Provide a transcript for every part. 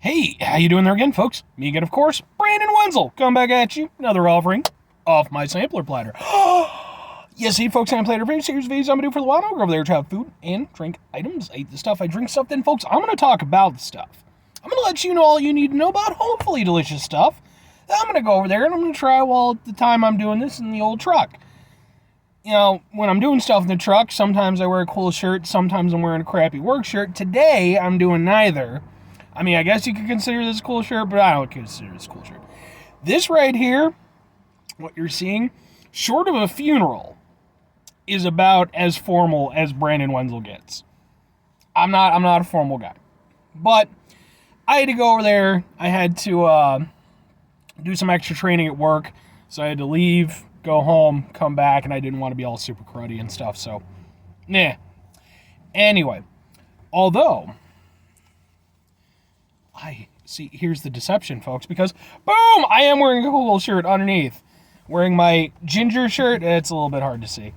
Hey, how you doing there again, folks? Me again, of course, Brandon Wenzel, coming back at you, another offering of my Sampler Platter. Yes, see, folks, Sampler Platter, series of videos I'm going to do for the while. I'll go over there to have food and drink items. I eat the stuff, I drink stuff. Then, folks, I'm going to talk about the stuff. I'm going to let you know all you need to know about hopefully delicious stuff. Then I'm going to go over there and I'm going to try while at the time I'm doing this in the old truck. You know, when I'm doing stuff in the truck, sometimes I wear a cool shirt, sometimes I'm wearing a crappy work shirt. Today, I'm doing neither. I mean, I guess you could consider this a cool shirt, but I don't consider this a cool shirt. This right here, what you're seeing, short of a funeral, is about as formal as Brandon Wenzel gets. I'm not a formal guy. But I had to go over there. I had to do some extra training at work, so I had to leave, go home, come back, and I didn't want to be all super cruddy and stuff, so, nah. Anyway, although, here's the deception, folks, because, boom, I am wearing a cool shirt underneath. Wearing my ginger shirt, it's a little bit hard to see.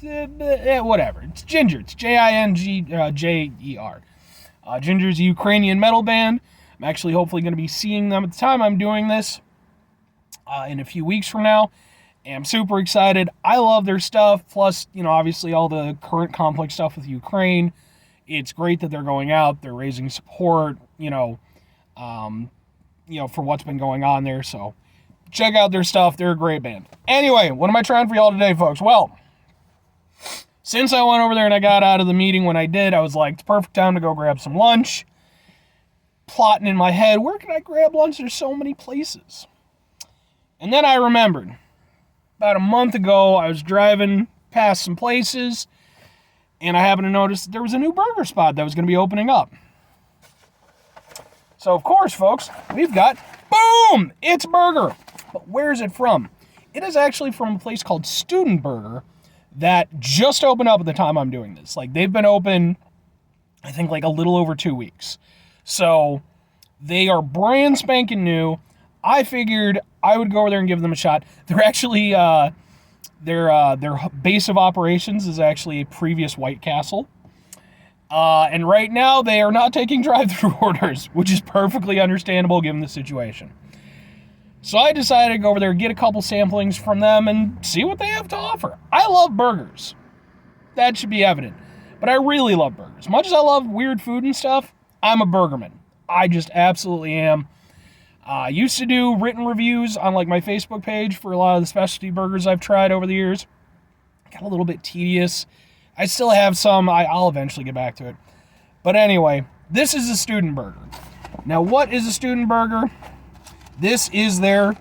Whatever, it's Ginger, it's Ginger. Ginger's a Ukrainian metal band. I'm actually hopefully going to be seeing them at the time I'm doing this in a few weeks from now. And I'm super excited. I love their stuff. Plus, you know, obviously all the current complex stuff with Ukraine. It's great that they're going out. They're raising support, for what's been going on there. So check out their stuff. They're a great band. Anyway, what am I trying for y'all today, folks? Well, since I went over there and I got out of the meeting when I did, I was like, it's perfect time to go grab some lunch. Plotting in my head, where can I grab lunch? There's so many places. And then I remembered, about a month ago, I was driving past some places, and I happened to notice that there was a new burger spot that was going to be opening up. So, of course, folks, we've got, boom, it's burger. But where is it from? It is actually from a place called Student Burger that just opened up at the time I'm doing this. Like, they've been open, I think, like a little over 2 weeks. So they are brand spanking new. I figured I would go over there and give them a shot. They're actually, their base of operations is actually a previous White Castle. And right now they are not taking drive-thru orders, which is perfectly understandable given the situation. So I decided to go over there, get a couple samplings from them, and see what they have to offer. I love burgers. That should be evident. But I really love burgers. As much as I love weird food and stuff, I'm a burgerman. I just absolutely am. I used to do written reviews on like my Facebook page for a lot of the specialty burgers I've tried over the years. Got a little bit tedious. I still have some. I'll eventually get back to it. But anyway, this is a student burger. Now, what is a student burger? This is their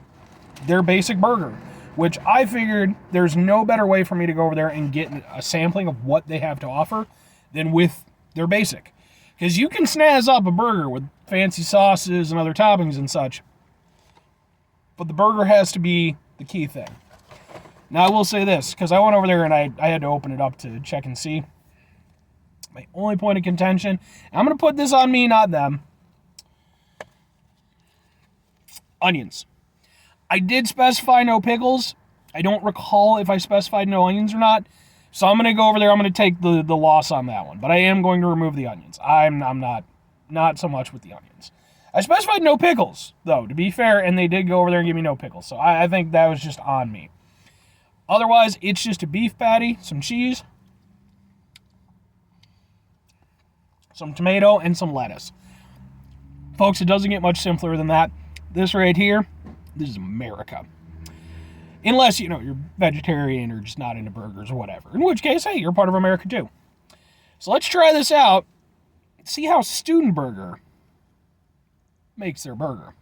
basic burger, which I figured there's no better way for me to go over there and get a sampling of what they have to offer than with their basic. Because you can snazz up a burger with fancy sauces and other toppings and such. But the burger has to be the key thing. Now, I will say this, because I went over there and I had to open it up to check and see. My only point of contention, and I'm going to put this on me, not them. Onions. I did specify no pickles. I don't recall if I specified no onions or not. So I'm going to go over there. I'm going to take the loss on that one. But I am going to remove the onions. I'm not so much with the onions. I specified no pickles, though, to be fair, and they did go over there and give me no pickles. So I think that was just on me. Otherwise, it's just a beef patty, some cheese, some tomato, and some lettuce. Folks, it doesn't get much simpler than that. This right here, this is America. Unless, you're vegetarian or just not into burgers or whatever. In which case, hey, you're part of America too. So let's try this out. See how Student Burger makes their burger.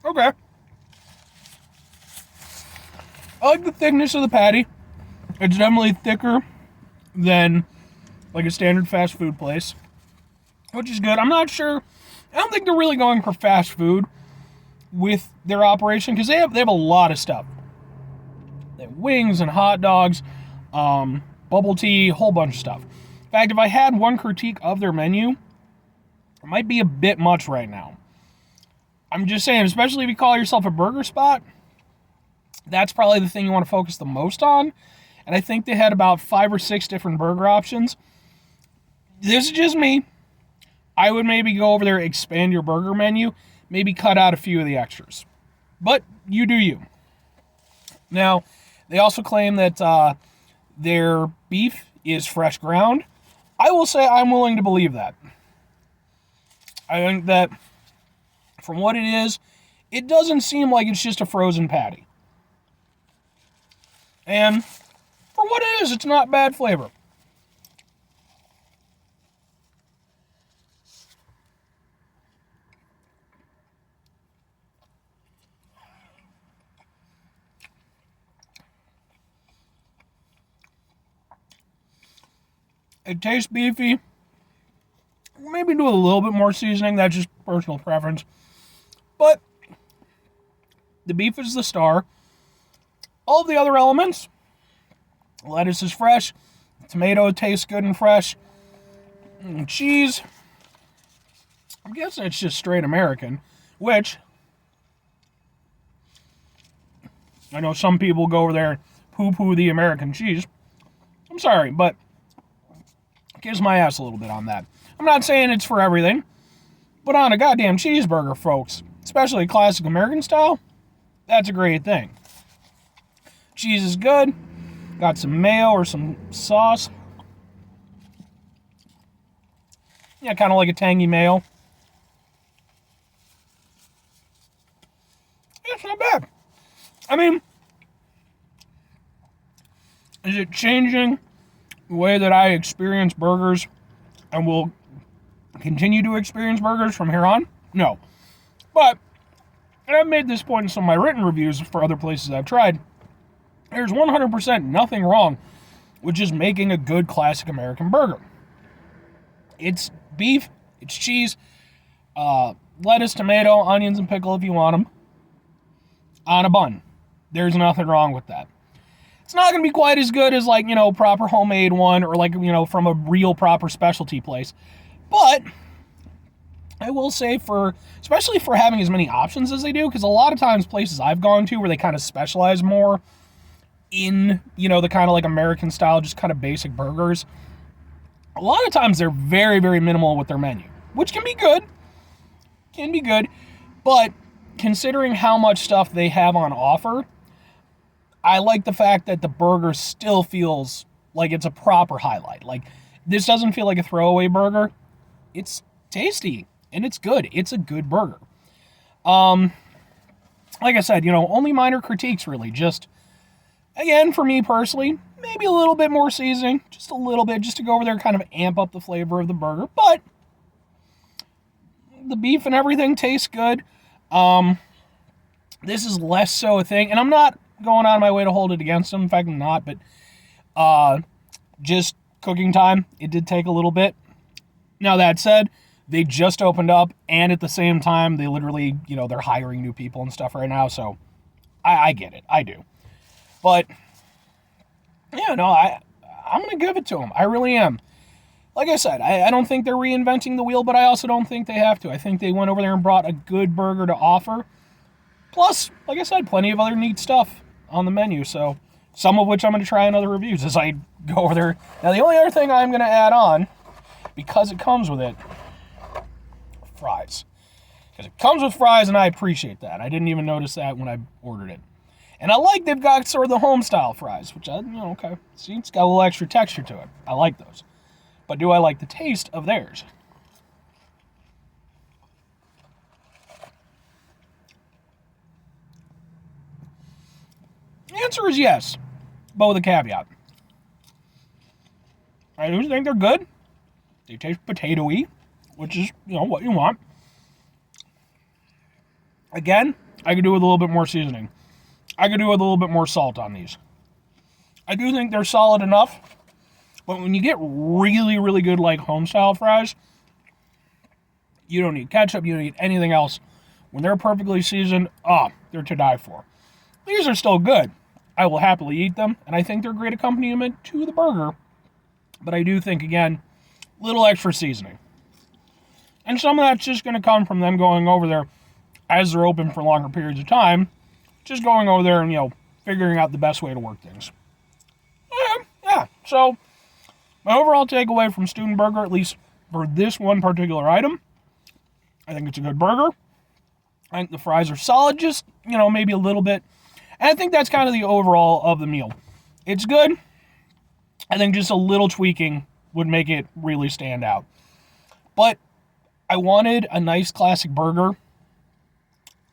Okay. I like the thickness of the patty. It's definitely thicker than like a standard fast food place, which is good. I'm not sure. I don't think they're really going for fast food with their operation because they have a lot of stuff. They have wings and hot dogs, bubble tea, whole bunch of stuff. In fact, if I had one critique of their menu, it might be a bit much right now. I'm just saying, especially if you call yourself a burger spot, that's probably the thing you want to focus the most on. And I think they had about 5 or 6 different burger options. This is just me. I would maybe go over there, expand your burger menu, maybe cut out a few of the extras. But you do you. Now, they also claim that their beef is fresh ground. I will say I'm willing to believe that. I think that from what it is, it doesn't seem like it's just a frozen patty. And for what it is, it's not bad flavor. It tastes beefy. Maybe do a little bit more seasoning. That's just personal preference. But the beef is the star. All of the other elements, lettuce is fresh. Tomato tastes good and fresh. And cheese, I'm guessing it's just straight American, which I know some people go over there and poo-poo the American cheese. I'm sorry, but kiss my ass a little bit on that. I'm not saying it's for everything, but on a goddamn cheeseburger, folks, especially classic American style, that's a great thing. Cheese is good. Got some mayo or some sauce. Yeah, kind of like a tangy mayo. It's not bad. I mean, is it changing the way that I experience burgers and will continue to experience burgers from here on? No. But, and I've made this point in some of my written reviews for other places I've tried, there's 100% nothing wrong with just making a good classic American burger. It's beef, it's cheese, lettuce, tomato, onions, and pickle if you want them, on a bun. There's nothing wrong with that. It's not going to be quite as good as, like, proper homemade one or, like, from a real proper specialty place. But I will say especially for having as many options as they do, because a lot of times places I've gone to where they kind of specialize more in, the kind of like American style, just kind of basic burgers, a lot of times they're very, very minimal with their menu, which can be good. But considering how much stuff they have on offer, I like the fact that the burger still feels like it's a proper highlight. Like, this doesn't feel like a throwaway burger. It's tasty, and it's good. It's a good burger. Like I said, only minor critiques, really. Just, again, for me personally, maybe a little bit more seasoning. Just a little bit, just to go over there and kind of amp up the flavor of the burger. But the beef and everything tastes good. This is less so a thing, and I'm not going out of my way to hold it against them. In fact, I'm not, but just cooking time, it did take a little bit. Now, that said, they just opened up, and at the same time, they literally, they're hiring new people and stuff right now, so I get it. I do. But, yeah, no, I'm going to give it to them. I really am. Like I said, I don't think they're reinventing the wheel, but I also don't think they have to. I think they went over there and brought a good burger to offer. Plus, like I said, plenty of other neat stuff on the menu, so some of which I'm going to try in other reviews as I go over there. Now, the only other thing I'm going to add on, because it comes with it, fries. Because it comes with fries, and I appreciate that. I didn't even notice that when I ordered it. And I like they've got sort of the home-style fries, which okay. See, it's got a little extra texture to it. I like those. But do I like the taste of theirs? The answer is yes, but with a caveat. I do think they're good. They taste potatoey, which is, what you want. Again, I could do with a little bit more seasoning. I could do with a little bit more salt on these. I do think they're solid enough, but when you get really, really good, like, home-style fries, you don't need ketchup, you don't need anything else. When they're perfectly seasoned, they're to die for. These are still good. I will happily eat them, and I think they're a great accompaniment to the burger. But I do think, again, little extra seasoning. And some of that's just going to come from them going over there as they're open for longer periods of time, just going over there and, figuring out the best way to work things. Yeah. So, my overall takeaway from Student Burger, at least for this one particular item, I think it's a good burger. I think the fries are solid, just, maybe a little bit. And I think that's kind of the overall of the meal. It's good. I think just a little tweaking would make it really stand out. But I wanted a nice classic burger.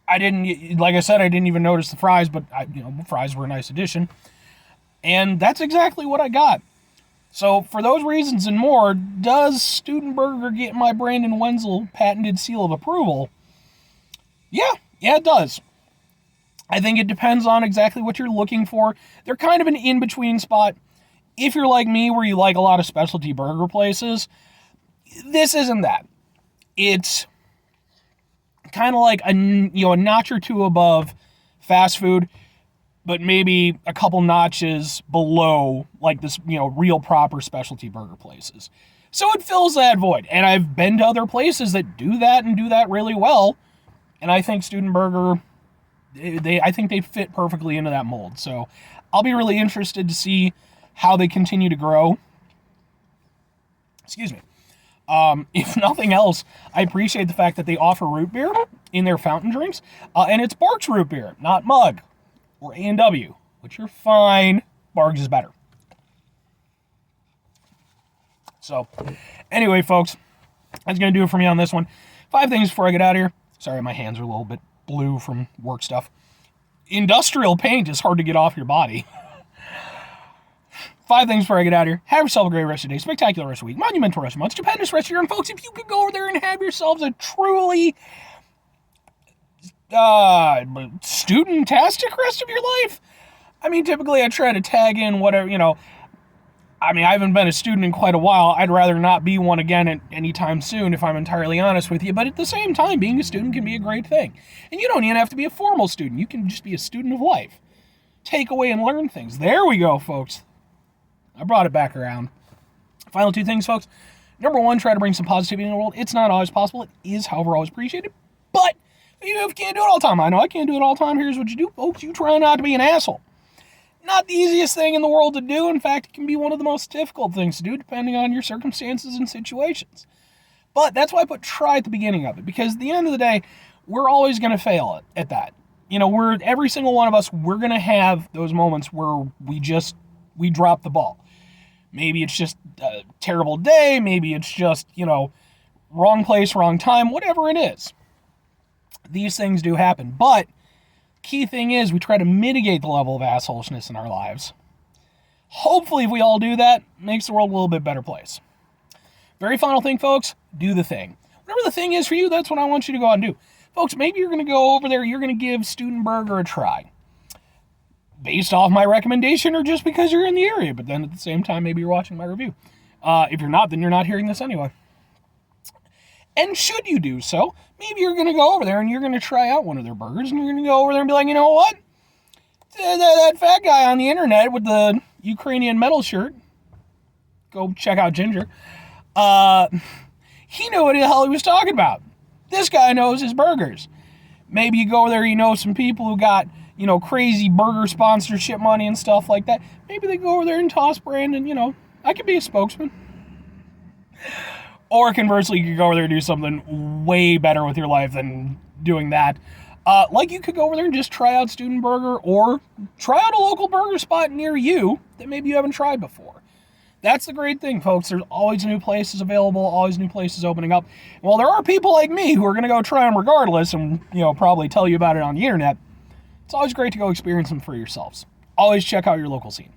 Like I said, I didn't even notice the fries, but the fries were a nice addition. And that's exactly what I got. So for those reasons and more, does Student Burger get my Brandon Wenzel patented seal of approval? Yeah, it does. I think it depends on exactly what you're looking for. They're kind of an in-between spot. If you're like me, where you like a lot of specialty burger places, this isn't that. It's kind of like a notch or two above fast food, but maybe a couple notches below like this, real proper specialty burger places. So it fills that void. And I've been to other places that do that and do that really well. And I think Student Burger, I think they fit perfectly into that mold. So I'll be really interested to see how they continue to grow. Excuse me. If nothing else, I appreciate the fact that they offer root beer in their fountain drinks. And it's Barks root beer, not Mug or A&W, which you're fine. Barks is better. So, anyway, folks, that's going to do it for me on this one. 5 things before I get out of here. Sorry, my hands are a little bit blue from work stuff. Industrial paint is hard to get off your body. 5 things before I get out of here. Have yourself a great rest of the day, spectacular rest of the week, monumental rest of the month, stupendous rest of the year. And folks, if you could go over there and have yourselves a truly student-tastic rest of your life. I mean, typically I try to tag in whatever, I haven't been a student in quite a while. I'd rather not be one again anytime soon, if I'm entirely honest with you. But at the same time, being a student can be a great thing. And you don't even have to be a formal student. You can just be a student of life. Take away and learn things. There we go, folks. I brought it back around. Final 2 things, folks. Number 1, try to bring some positivity in the world. It's not always possible. It is, however, always appreciated. But you can't do it all the time. I know I can't do it all the time. Here's what you do, folks. You try not to be an asshole. Not the easiest thing in the world to do. In fact, it can be one of the most difficult things to do, depending on your circumstances and situations. But that's why I put try at the beginning of it. Because at the end of the day, we're always going to fail at that. Every single one of us, we're going to have those moments where we drop the ball. Maybe it's just a terrible day. Maybe it's just, wrong place, wrong time, whatever it is. These things do happen. But key thing is we try to mitigate the level of assholishness in our lives. Hopefully, if we all do that, it makes the world a little bit better place. Very final thing, folks, do the thing. Whatever the thing is for you, that's what I want you to go out and do. Folks, maybe you're going to go over there, you're going to give Student Burger a try. Based off my recommendation or just because you're in the area. But then at the same time, maybe you're watching my review. If you're not, then you're not hearing this anyway. And should you do so, maybe you're going to go over there and you're going to try out one of their burgers. And you're going to go over there and be like, you know what? That fat guy on the internet with the Ukrainian metal shirt. Go check out Ginger. He knew what the hell he was talking about. This guy knows his burgers. Maybe you go over there, some people who got crazy burger sponsorship money and stuff like that. Maybe they go over there and toss Brandon, I could be a spokesman. Or conversely, you could go over there and do something way better with your life than doing that. Like you could go over there and just try out Student Burger or try out a local burger spot near you that maybe you haven't tried before. That's the great thing, folks. There's always new places available, always new places opening up. Well, there are people like me who are going to go try them regardless and, probably tell you about it on the internet. It's always great to go experience them for yourselves. Always check out your local scene.